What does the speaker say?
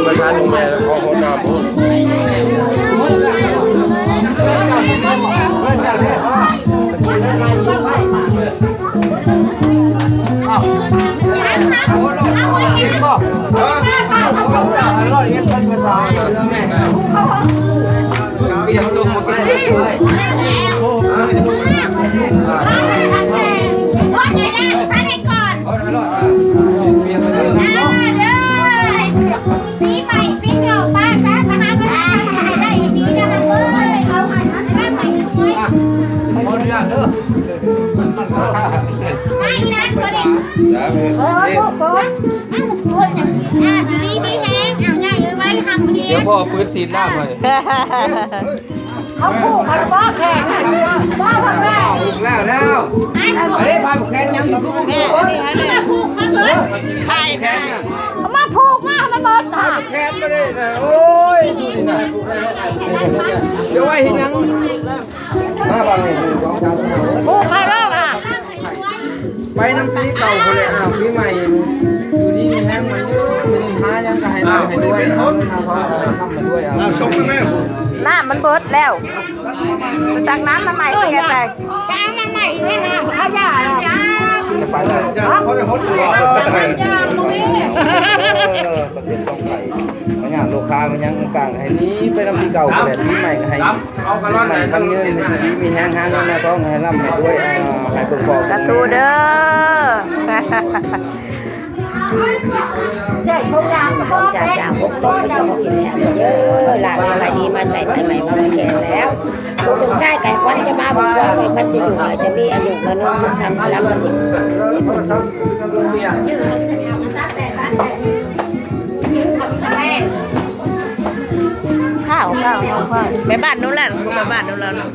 ไปทานดูแม่ขอคนน้ำเดี๋ยวพ่อปืนสีหน้าไปเขาคู่กันบ้าแข่งบ้าพังแล้วแล้วอะไรพาแข่งยังอยู่แม่มาผูกเขาเลยใครแข่งมาผูกมามันบอลค่ะแข่งไม่ได้นะโอ้ยดูดินะจะไหวเห็นยังมาบ้างเลยสองสามผูกใครบ้างอ่ะไปน้ำปีเก่าคนเลยปีใหม่อยู่นี่มีแห้งมันเยอะมีท้ายังก็ให้เราให้ด้วยนะท้องทำมาด้วยชมแม่น้ำมันเบิดแล้วตักน้ำมาใหม่เป็นไงไปตักน้ำใหม่เลยนะข้าวยาจะไปเลยเขาจะฮดตัวยาตรงนี้ประเทศต้องไปมันอย่างลูกค้ามันยังต่างให้นี้ไปน้ำปีเก่าเลยปีใหม่ก็ให้ปีใหม่ทำเงินมีแห้งห้างนะท้องให้ร่ำให้ด้วยให้คนพอสาธุเด้อใช่เขายางกับจากพวกโต๊ะไม่ชอบกินแล้วเยอะหลากหลายดีมาใส่ไปใหม่มาแก่แล้วลูกชายไก่ควันจะมาบอกว่าไก่ควันจะอยู่จะมีอายุมนุษย์ทำรับมันข้าวไปบ้านนู้นแหละไปบ้านนู้นแล้ว